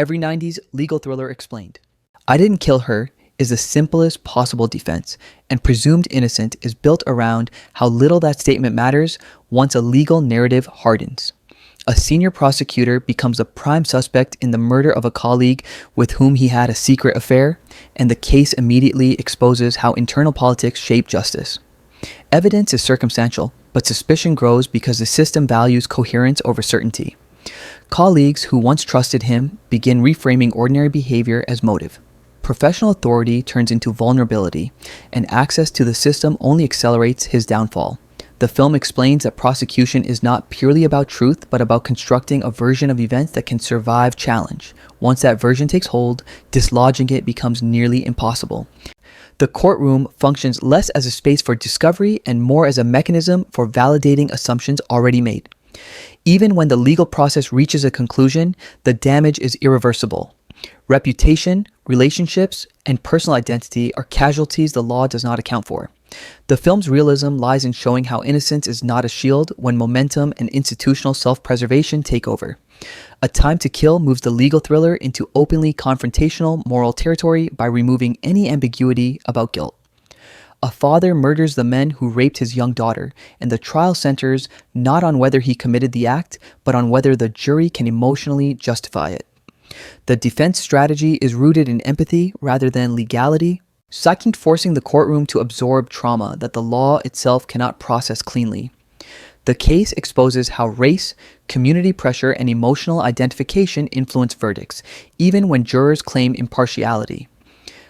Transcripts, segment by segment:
Every 90s legal thriller explained. "I didn't kill her" is the simplest possible defense, and presumed innocent is built around how little that statement matters once a legal narrative hardens. A senior prosecutor becomes a prime suspect in the murder of a colleague with whom he had a secret affair, and the case immediately exposes how internal politics shape justice. Evidence is circumstantial, but suspicion grows because the system values coherence over certainty. Colleagues who once trusted him begin reframing ordinary behavior as motive. Professional authority turns into vulnerability, and access to the system only accelerates his downfall. The film explains that prosecution is not purely about truth, but about constructing a version of events that can survive challenge. Once that version takes hold, dislodging it becomes nearly impossible. The courtroom functions less as a space for discovery and more as a mechanism for validating assumptions already made. Even when the legal process reaches a conclusion, the damage is irreversible. Reputation, relationships, and personal identity are casualties the law does not account for. The film's realism lies in showing how innocence is not a shield when momentum and institutional self-preservation take over. A Time to Kill moves the legal thriller into openly confrontational moral territory by removing any ambiguity about guilt. A father murders the men who raped his young daughter, and the trial centers not on whether he committed the act, but on whether the jury can emotionally justify it. The defense strategy is rooted in empathy rather than legality, forcing the courtroom to absorb trauma that the law itself cannot process cleanly. The case exposes how race, community pressure, and emotional identification influence verdicts, even when jurors claim impartiality.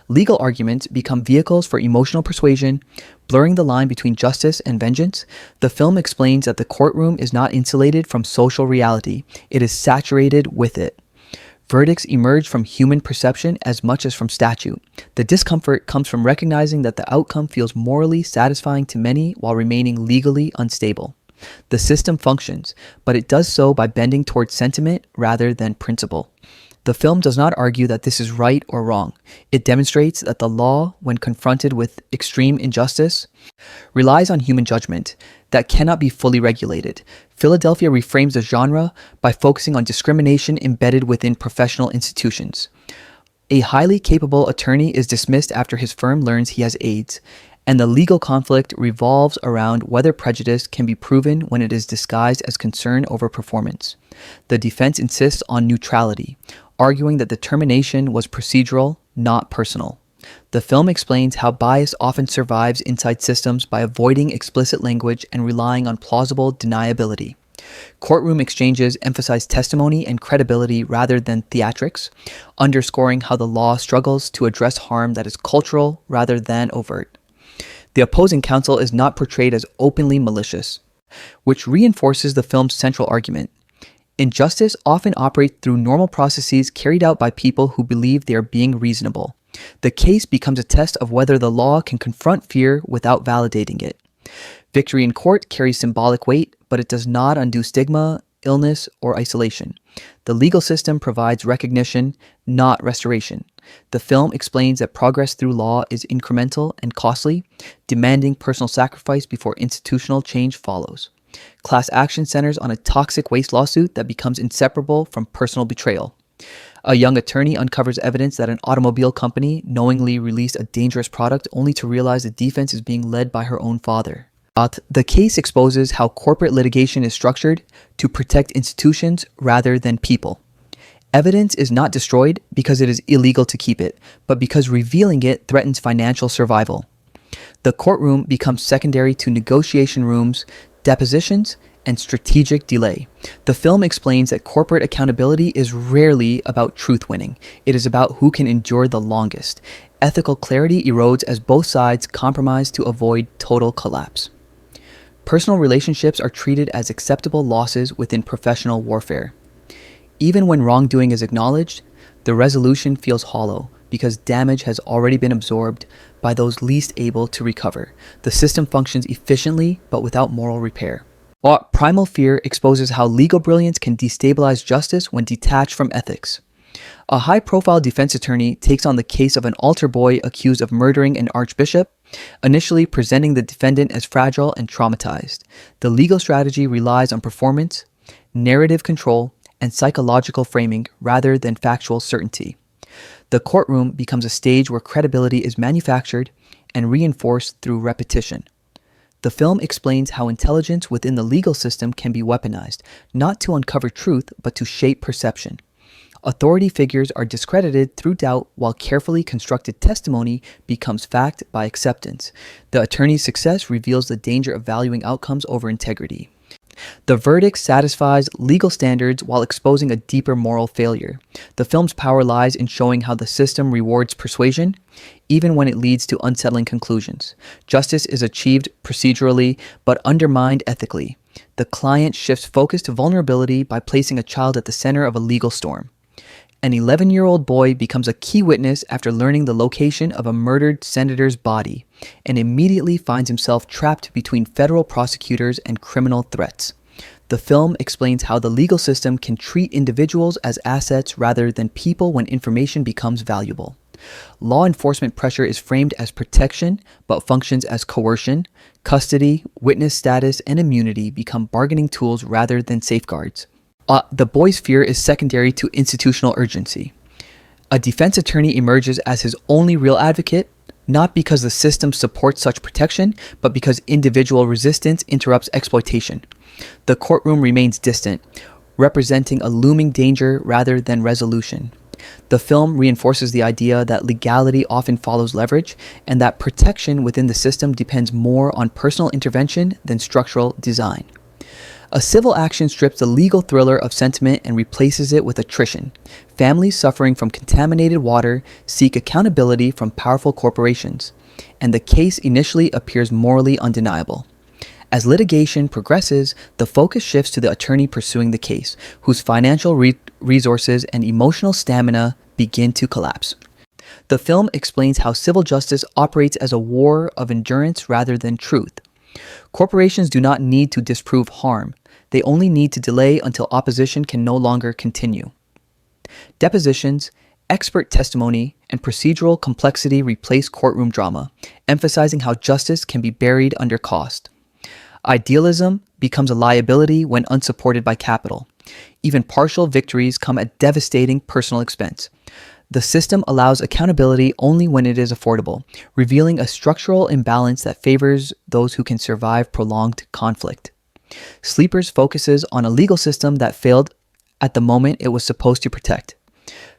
Legal arguments become vehicles for emotional persuasion, blurring the line between justice and vengeance. The film explains that the courtroom is not insulated from social reality, it is saturated with it. Verdicts emerge from human perception as much as from statute. The discomfort comes from recognizing that the outcome feels morally satisfying to many while remaining legally unstable. The system functions, but it does so by bending towards sentiment rather than principle. The film does not argue that this is right or wrong. It demonstrates that the law, when confronted with extreme injustice, relies on human judgment that cannot be fully regulated. Philadelphia reframes the genre by focusing on discrimination embedded within professional institutions. A highly capable attorney is dismissed after his firm learns he has AIDS, and the legal conflict revolves around whether prejudice can be proven when it is disguised as concern over performance. The defense insists on neutrality, arguing that the termination was procedural, not personal. The film explains how bias often survives inside systems by avoiding explicit language and relying on plausible deniability. Courtroom exchanges emphasize testimony and credibility rather than theatrics, underscoring how the law struggles to address harm that is cultural rather than overt. The opposing counsel is not portrayed as openly malicious, which reinforces the film's central argument. Injustice often operates through normal processes carried out by people who believe they are being reasonable. The case becomes a test of whether the law can confront fear without validating it. Victory in court carries symbolic weight, but it does not undo stigma, illness, or isolation. The legal system provides recognition, not restoration. The film explains that progress through law is incremental and costly, demanding personal sacrifice before institutional change follows. Class action centers on a toxic waste lawsuit that becomes inseparable from personal betrayal. A young attorney uncovers evidence that an automobile company knowingly released a dangerous product only to realize the defense is being led by her own father. The case exposes how corporate litigation is structured to protect institutions rather than people. Evidence is not destroyed because it is illegal to keep it, but because revealing it threatens financial survival. The courtroom becomes secondary to negotiation rooms, depositions, and strategic delay. The film explains that corporate accountability is rarely about truth winning. It is about who can endure the longest. Ethical clarity erodes as both sides compromise to avoid total collapse. Personal relationships are treated as acceptable losses within professional warfare. Even when wrongdoing is acknowledged, the resolution feels hollow because damage has already been absorbed by those least able to recover. The system functions efficiently but without moral repair. Primal Fear exposes how legal brilliance can destabilize justice when detached from ethics. A high-profile defense attorney takes on the case of an altar boy accused of murdering an archbishop, initially presenting the defendant as fragile and traumatized. The legal strategy relies on performance, narrative control, and psychological framing rather than factual certainty. The courtroom becomes a stage where credibility is manufactured and reinforced through repetition. The film explains how intelligence within the legal system can be weaponized, not to uncover truth, but to shape perception. Authority figures are discredited through doubt, while carefully constructed testimony becomes fact by acceptance. The attorney's success reveals the danger of valuing outcomes over integrity. The verdict satisfies legal standards while exposing a deeper moral failure. The film's power lies in showing how the system rewards persuasion, even when it leads to unsettling conclusions. Justice is achieved procedurally, but undermined ethically. The client shifts focus to vulnerability by placing a child at the center of a legal storm. An 11-year-old boy becomes a key witness after learning the location of a murdered senator's body, and immediately finds himself trapped between federal prosecutors and criminal threats. The film explains how the legal system can treat individuals as assets rather than people when information becomes valuable. Law enforcement pressure is framed as protection, but functions as coercion. Custody, witness status, and immunity become bargaining tools rather than safeguards. The boy's fear is secondary to institutional urgency. A defense attorney emerges as his only real advocate, not because the system supports such protection, but because individual resistance interrupts exploitation. The courtroom remains distant, representing a looming danger rather than resolution. The film reinforces the idea that legality often follows leverage, and that protection within the system depends more on personal intervention than structural design. A civil action strips the legal thriller of sentiment and replaces it with attrition. Families suffering from contaminated water seek accountability from powerful corporations, and the case initially appears morally undeniable. As litigation progresses, the focus shifts to the attorney pursuing the case, whose financial resources and emotional stamina begin to collapse. The film explains how civil justice operates as a war of endurance rather than truth. Corporations do not need to disprove harm. They only need to delay until opposition can no longer continue. Depositions, expert testimony, and procedural complexity replace courtroom drama, emphasizing how justice can be buried under cost. Idealism becomes a liability when unsupported by capital. Even partial victories come at devastating personal expense. The system allows accountability only when it is affordable, revealing a structural imbalance that favors those who can survive prolonged conflict. Sleepers focuses on a legal system that failed at the moment it was supposed to protect.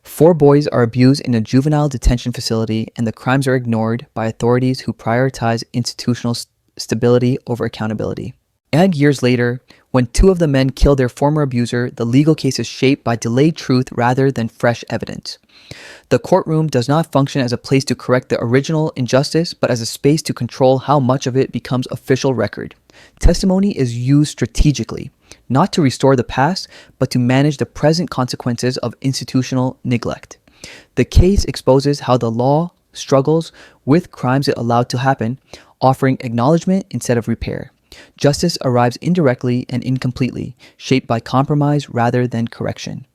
4 boys are abused in a juvenile detention facility, and the crimes are ignored by authorities who prioritize institutional stability over accountability. And years later, when 2 of the men kill their former abuser, the legal case is shaped by delayed truth rather than fresh evidence. The courtroom does not function as a place to correct the original injustice, but as a space to control how much of it becomes official record. Testimony is used strategically, not to restore the past, but to manage the present consequences of institutional neglect. The case exposes how the law struggles with crimes it allowed to happen, offering acknowledgement instead of repair. Justice arrives indirectly and incompletely, shaped by compromise rather than correction.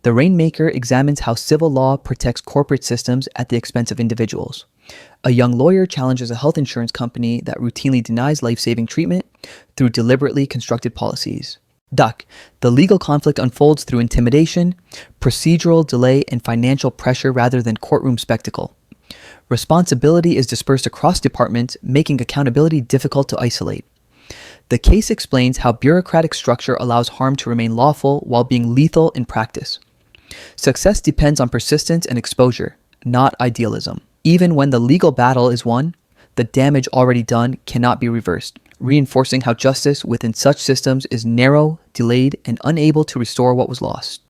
The Rainmaker examines how civil law protects corporate systems at the expense of individuals. A young lawyer challenges a health insurance company that routinely denies life-saving treatment through deliberately constructed policies. The legal conflict unfolds through intimidation, procedural delay, and financial pressure rather than courtroom spectacle. Responsibility is dispersed across departments, making accountability difficult to isolate. The case explains how bureaucratic structure allows harm to remain lawful while being lethal in practice. Success depends on persistence and exposure, not idealism. Even when the legal battle is won, the damage already done cannot be reversed, reinforcing how justice within such systems is narrow, delayed, and unable to restore what was lost.